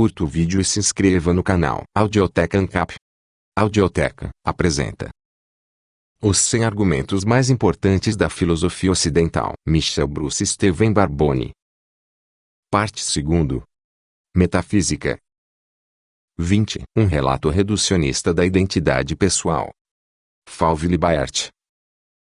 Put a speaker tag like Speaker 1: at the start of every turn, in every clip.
Speaker 1: curta o vídeo e se inscreva no canal. Audioteca ANCAP. Audioteca apresenta os 100 argumentos mais importantes da filosofia ocidental. Michel Bruce Steven Barboni. Parte 2. Metafísica. 20. Um relato reducionista da identidade pessoal. Falville Bayart.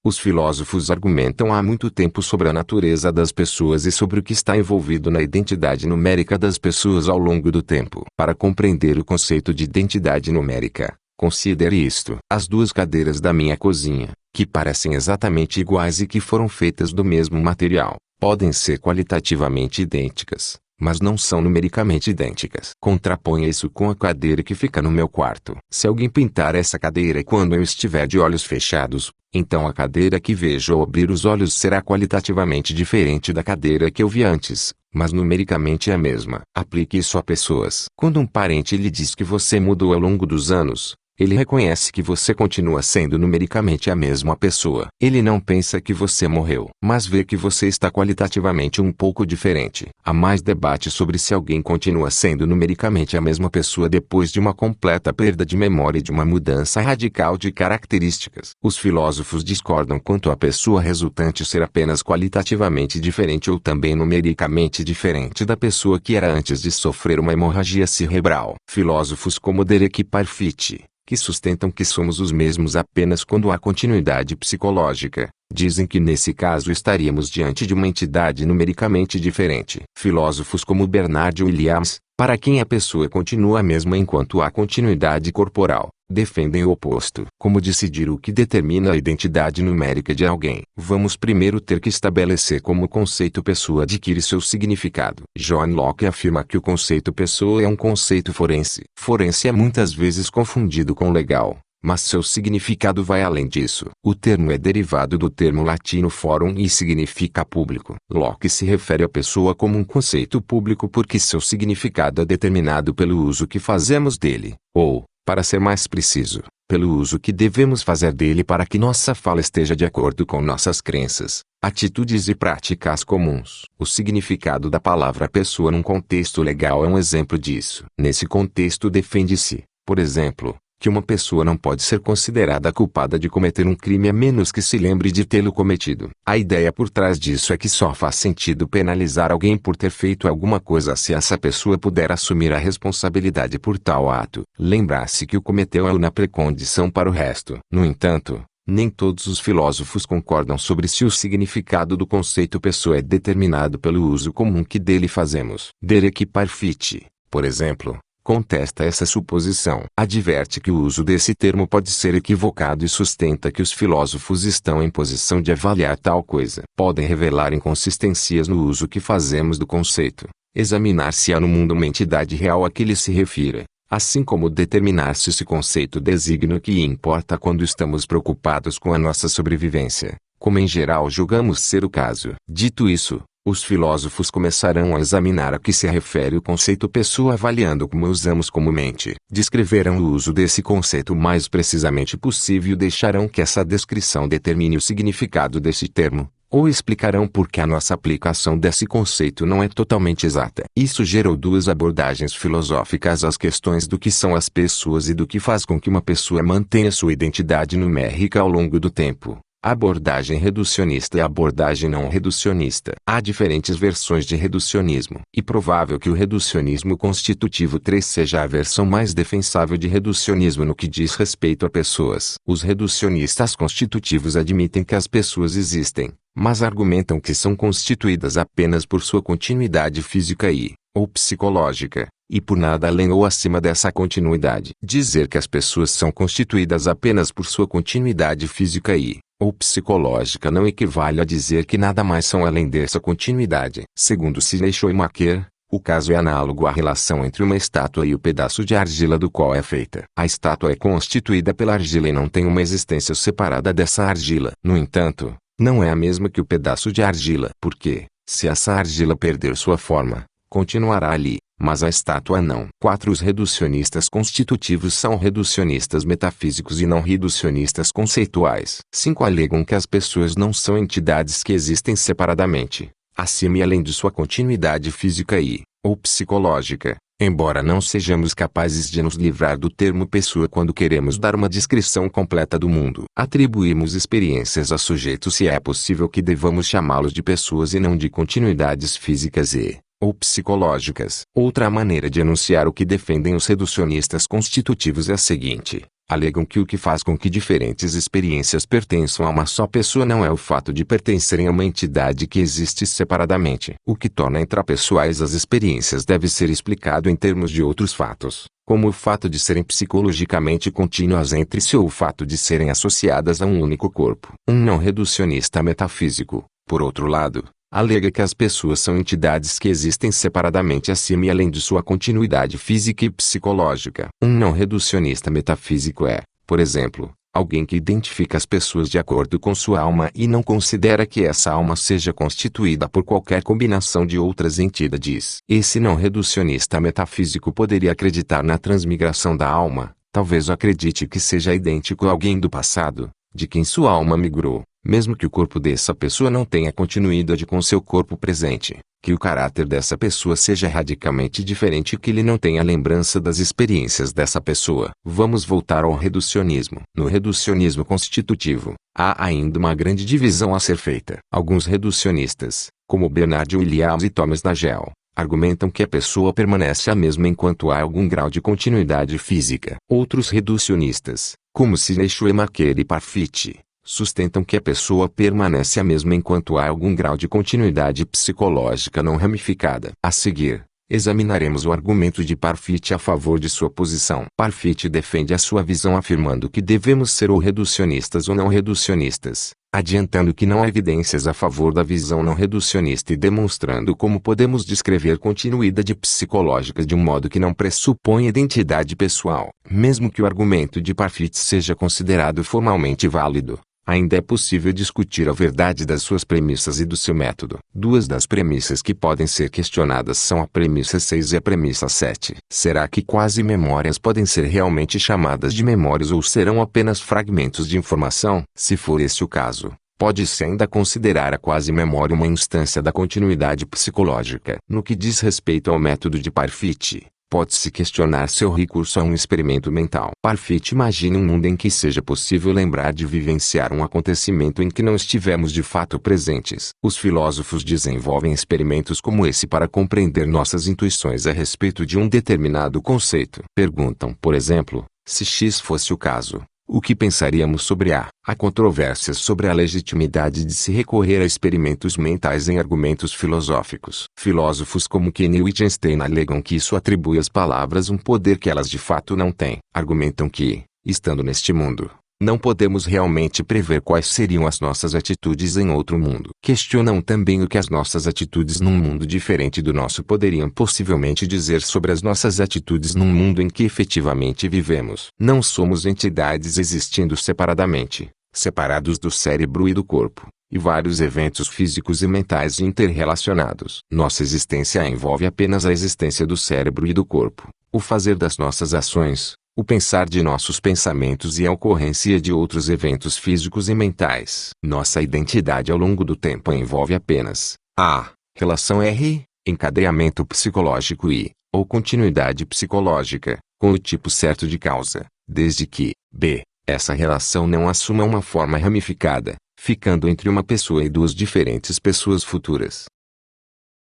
Speaker 1: Os filósofos argumentam há muito tempo sobre a natureza das pessoas e sobre o que está envolvido na identidade numérica das pessoas ao longo do tempo. Para compreender o conceito de identidade numérica, considere isto. As duas cadeiras da minha cozinha, que parecem exatamente iguais e que foram feitas do mesmo material, podem ser qualitativamente idênticas, mas não são numericamente idênticas. Contraponha isso com a cadeira que fica no meu quarto. Se alguém pintar essa cadeira quando eu estiver de olhos fechados, então a cadeira que vejo ao abrir os olhos será qualitativamente diferente da cadeira que eu vi antes, mas numericamente é a mesma. Aplique isso a pessoas. Quando um parente lhe diz que você mudou ao longo dos anos, ele reconhece que você continua sendo numericamente a mesma pessoa. Ele não pensa que você morreu, mas vê que você está qualitativamente um pouco diferente. Há mais debate sobre se alguém continua sendo numericamente a mesma pessoa depois de uma completa perda de memória e de uma mudança radical de características. Os filósofos discordam quanto à pessoa resultante ser apenas qualitativamente diferente ou também numericamente diferente da pessoa que era antes de sofrer uma hemorragia cerebral. Filósofos como Derek Parfit, que sustentam que somos os mesmos apenas quando há continuidade psicológica, dizem que nesse caso estaríamos diante de uma entidade numericamente diferente. Filósofos como Bernard Williams, para quem a pessoa continua a mesma enquanto há continuidade corporal, defendem o oposto. Como decidir o que determina a identidade numérica de alguém? Vamos primeiro ter que estabelecer como o conceito pessoa adquire seu significado. John Locke afirma que o conceito pessoa é um conceito forense. Forense é muitas vezes confundido com legal, mas seu significado vai além disso. O termo é derivado do termo latino forum e significa público. Locke se refere à pessoa como um conceito público porque seu significado é determinado pelo uso que fazemos dele, ou, para ser mais preciso, pelo uso que devemos fazer dele para que nossa fala esteja de acordo com nossas crenças, atitudes e práticas comuns. O significado da palavra pessoa num contexto legal é um exemplo disso. Nesse contexto defende-se, por exemplo, que uma pessoa não pode ser considerada culpada de cometer um crime a menos que se lembre de tê-lo cometido. A ideia por trás disso é que só faz sentido penalizar alguém por ter feito alguma coisa se essa pessoa puder assumir a responsabilidade por tal ato. Lembrar-se que o cometeu é uma precondição para o resto. No entanto, nem todos os filósofos concordam sobre se o significado do conceito pessoa é determinado pelo uso comum que dele fazemos. Derek Parfit, por exemplo, contesta essa suposição. Adverte que o uso desse termo pode ser equivocado e sustenta que os filósofos estão em posição de avaliar tal coisa. Podem revelar inconsistências no uso que fazemos do conceito, examinar se há no mundo uma entidade real a que ele se refira, assim como determinar se esse conceito designa o que importa quando estamos preocupados com a nossa sobrevivência, como em geral julgamos ser o caso. Dito isso, os filósofos começarão a examinar a que se refere o conceito pessoa avaliando como usamos comumente. Descreverão o uso desse conceito o mais precisamente possível e deixarão que essa descrição determine o significado desse termo, ou explicarão por que a nossa aplicação desse conceito não é totalmente exata. Isso gerou duas abordagens filosóficas às questões do que são as pessoas e do que faz com que uma pessoa mantenha sua identidade numérica ao longo do tempo. A abordagem reducionista e a abordagem não reducionista. Há diferentes versões de reducionismo. E provável que o reducionismo constitutivo 3 seja a versão mais defensável de reducionismo no que diz respeito a pessoas. Os reducionistas constitutivos admitem que as pessoas existem, mas argumentam que são constituídas apenas por sua continuidade física ou psicológica, e por nada além ou acima dessa continuidade. Dizer que as pessoas são constituídas apenas por sua continuidade física ou psicológica não equivale a dizer que nada mais são além dessa continuidade. Segundo Sidney Schumacher, o caso é análogo à relação entre uma estátua e o pedaço de argila do qual é feita. A estátua é constituída pela argila e não tem uma existência separada dessa argila. No entanto, não é a mesma que o pedaço de argila. Porque, se essa argila perder sua forma, continuará ali, mas a estátua não. 4. Os reducionistas constitutivos são reducionistas metafísicos e não reducionistas conceituais. 5. Alegam que as pessoas não são entidades que existem separadamente, acima e além de sua continuidade física ou psicológica, Embora não sejamos capazes de nos livrar do termo pessoa quando queremos dar uma descrição completa do mundo, atribuímos experiências a sujeitos se é possível que devamos chamá-los de pessoas e não de continuidades físicas ou psicológicas. Outra maneira de enunciar o que defendem os reducionistas constitutivos é a seguinte: alegam que o que faz com que diferentes experiências pertençam a uma só pessoa não é o fato de pertencerem a uma entidade que existe separadamente. O que torna intrapessoais as experiências deve ser explicado em termos de outros fatos, como o fato de serem psicologicamente contínuas entre si ou o fato de serem associadas a um único corpo. Um não reducionista metafísico, por outro lado, alega que as pessoas são entidades que existem separadamente acima e além de sua continuidade física e psicológica. Um não reducionista metafísico é, por exemplo, alguém que identifica as pessoas de acordo com sua alma e não considera que essa alma seja constituída por qualquer combinação de outras entidades. Esse não reducionista metafísico poderia acreditar na transmigração da alma, talvez acredite que seja idêntico a alguém do passado, de quem sua alma migrou, mesmo que o corpo dessa pessoa não tenha continuidade com seu corpo presente, que o caráter dessa pessoa seja radicalmente diferente e que ele não tenha lembrança das experiências dessa pessoa. Vamos voltar ao reducionismo. No reducionismo constitutivo, há ainda uma grande divisão a ser feita. Alguns reducionistas, como Bernard Williams e Thomas Nagel, argumentam que a pessoa permanece a mesma enquanto há algum grau de continuidade física. Outros reducionistas, como Sidney Schumacher e Parfit, sustentam que a pessoa permanece a mesma enquanto há algum grau de continuidade psicológica não ramificada. A seguir, examinaremos o argumento de Parfit a favor de sua posição. Parfit defende a sua visão afirmando que devemos ser ou reducionistas ou não reducionistas, adiantando que não há evidências a favor da visão não reducionista e demonstrando como podemos descrever continuidade psicológica de um modo que não pressupõe identidade pessoal. Mesmo que o argumento de Parfit seja considerado formalmente válido, ainda é possível discutir a verdade das suas premissas e do seu método. Duas das premissas que podem ser questionadas são a premissa 6 e a premissa 7. Será que quase-memórias podem ser realmente chamadas de memórias ou serão apenas fragmentos de informação? Se for esse o caso, pode-se ainda considerar a quase-memória uma instância da continuidade psicológica. No que diz respeito ao método de Parfit, pode-se questionar seu recurso a um experimento mental. Parfit imagina um mundo em que seja possível lembrar de vivenciar um acontecimento em que não estivemos de fato presentes. Os filósofos desenvolvem experimentos como esse para compreender nossas intuições a respeito de um determinado conceito. Perguntam, por exemplo, se X fosse o caso, o que pensaríamos sobre A? Há controvérsias sobre a legitimidade de se recorrer a experimentos mentais em argumentos filosóficos. Filósofos como Ken e Wittgenstein alegam que isso atribui às palavras um poder que elas de fato não têm. Argumentam que, estando neste mundo, não podemos realmente prever quais seriam as nossas atitudes em outro mundo. Questionam também o que as nossas atitudes num mundo diferente do nosso poderiam possivelmente dizer sobre as nossas atitudes num mundo em que efetivamente vivemos. Não somos entidades existindo separadamente, separados do cérebro e do corpo, e vários eventos físicos e mentais interrelacionados. Nossa existência envolve apenas a existência do cérebro e do corpo, o fazer das nossas ações, o pensar de nossos pensamentos e a ocorrência de outros eventos físicos e mentais. Nossa identidade ao longo do tempo envolve apenas a relação R, encadeamento psicológico e, ou continuidade psicológica, com o tipo certo de causa, desde que, b, essa relação não assuma uma forma ramificada, ficando entre uma pessoa e duas diferentes pessoas futuras.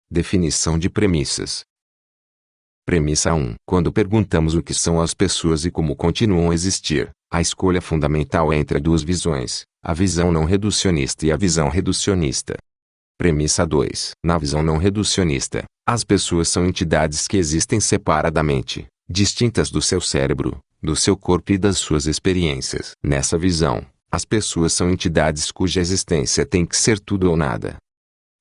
Speaker 1: Definição de premissas. Premissa 1. Quando perguntamos o que são as pessoas e como continuam a existir, a escolha fundamental é entre duas visões, a visão não reducionista e a visão reducionista. Premissa 2. Na visão não reducionista, as pessoas são entidades que existem separadamente, distintas do seu cérebro, do seu corpo e das suas experiências. Nessa visão, as pessoas são entidades cuja existência tem que ser tudo ou nada.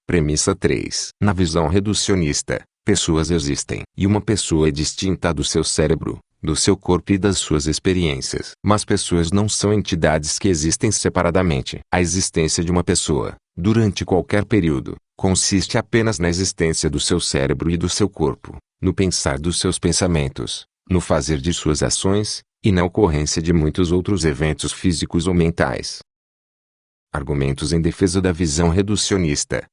Speaker 1: Premissa 3. Na visão reducionista, pessoas existem. E uma pessoa é distinta do seu cérebro, do seu corpo e das suas experiências. Mas pessoas não são entidades que existem separadamente. A existência de uma pessoa, durante qualquer período, consiste apenas na existência do seu cérebro e do seu corpo, no pensar dos seus pensamentos, no fazer de suas ações, e na ocorrência de muitos outros eventos físicos ou mentais. Argumentos em defesa da visão reducionista.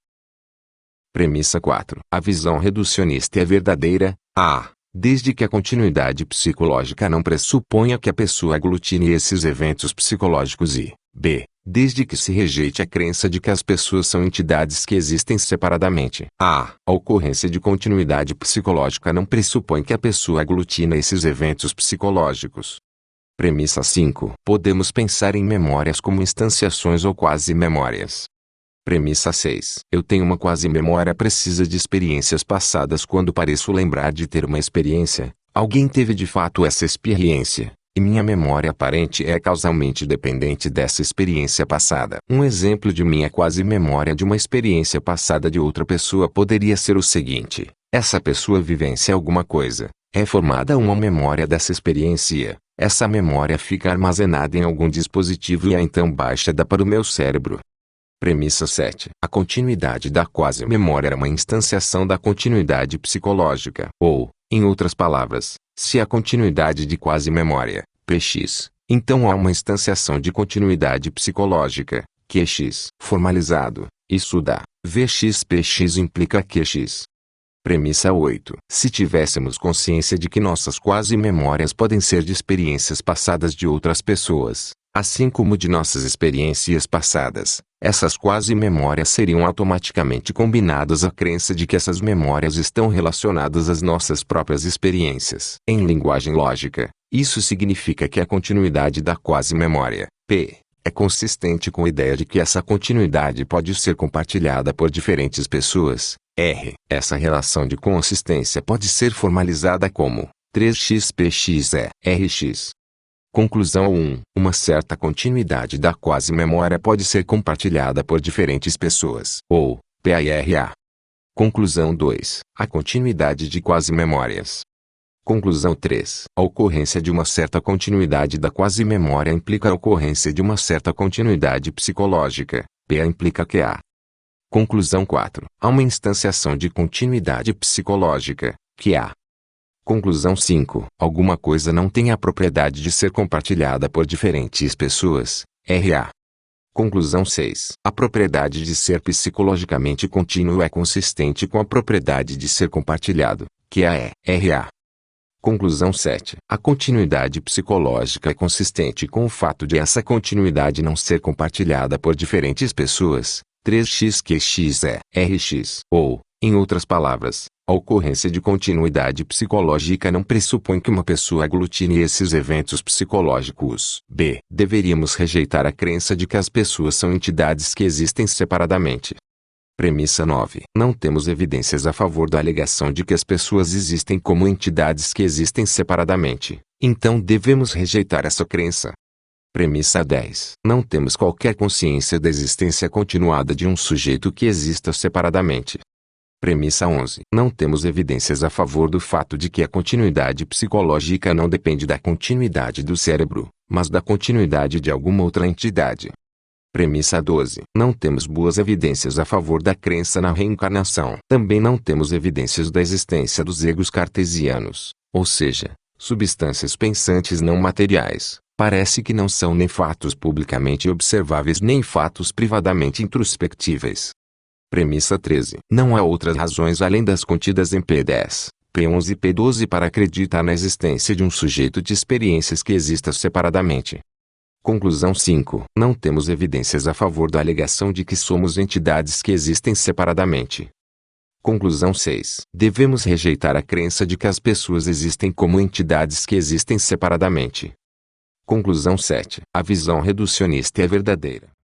Speaker 1: Premissa 4. A visão reducionista é verdadeira, a. desde que a continuidade psicológica não pressuponha que a pessoa aglutine esses eventos psicológicos e, b, desde que se rejeite a crença de que as pessoas são entidades que existem separadamente. A ocorrência de continuidade psicológica não pressupõe que a pessoa aglutina esses eventos psicológicos. Premissa 5. Podemos pensar em memórias como instanciações ou quasi-memórias. Premissa 6. Eu tenho uma quasi-memória precisa de experiências passadas quando pareço lembrar de ter uma experiência. Alguém teve de fato essa experiência, e minha memória aparente é causalmente dependente dessa experiência passada. Um exemplo de minha quasi-memória de uma experiência passada de outra pessoa poderia ser o seguinte: essa pessoa vivencia alguma coisa, é formada uma memória dessa experiência, essa memória fica armazenada em algum dispositivo e é então baixada para o meu cérebro. Premissa 7. A continuidade da quasi-memória é uma instanciação da continuidade psicológica. Ou, em outras palavras, se há continuidade de quasi-memória, px, então há uma instanciação de continuidade psicológica, qx. Formalizado, isso dá, vx-px implica qx. Premissa 8. Se tivéssemos consciência de que nossas quasi-memórias podem ser de experiências passadas de outras pessoas, assim como de nossas experiências passadas, essas quasi-memórias seriam automaticamente combinadas à crença de que essas memórias estão relacionadas às nossas próprias experiências. Em linguagem lógica, isso significa que a continuidade da quasi-memória, p, é consistente com a ideia de que essa continuidade pode ser compartilhada por diferentes pessoas, r. Essa relação de consistência pode ser formalizada como 3xpx é rx. Conclusão 1. Uma certa continuidade da quasi-memória pode ser compartilhada por diferentes pessoas. Ou, PARA. Conclusão 2. A continuidade de quasi-memórias. Conclusão 3. A ocorrência de uma certa continuidade da quasi-memória implica a ocorrência de uma certa continuidade psicológica. PA implica que há. Conclusão 4. Há uma instanciação de continuidade psicológica, que há. Conclusão 5. Alguma coisa não tem a propriedade de ser compartilhada por diferentes pessoas, RA. Conclusão 6. A propriedade de ser psicologicamente contínuo é consistente com a propriedade de ser compartilhado, que é RA. Conclusão 7. A continuidade psicológica é consistente com o fato de essa continuidade não ser compartilhada por diferentes pessoas, 3xqx é rx. Ou, em outras palavras, a ocorrência de continuidade psicológica não pressupõe que uma pessoa aglutine esses eventos psicológicos. B. Deveríamos rejeitar a crença de que as pessoas são entidades que existem separadamente. Premissa 9. Não temos evidências a favor da alegação de que as pessoas existem como entidades que existem separadamente, então devemos rejeitar essa crença. Premissa 10. Não temos qualquer consciência da existência continuada de um sujeito que exista separadamente. Premissa 11. Não temos evidências a favor do fato de que a continuidade psicológica não depende da continuidade do cérebro, mas da continuidade de alguma outra entidade. Premissa 12. Não temos boas evidências a favor da crença na reencarnação. Também não temos evidências da existência dos egos cartesianos, ou seja, substâncias pensantes não materiais. Parece que não são nem fatos publicamente observáveis nem fatos privadamente introspectíveis. Premissa 13. Não há outras razões além das contidas em P10, P11 e P12 para acreditar na existência de um sujeito de experiências que exista separadamente. Conclusão 5. Não temos evidências a favor da alegação de que somos entidades que existem separadamente. Conclusão 6. Devemos rejeitar a crença de que as pessoas existem como entidades que existem separadamente. Conclusão 7. A visão reducionista é verdadeira.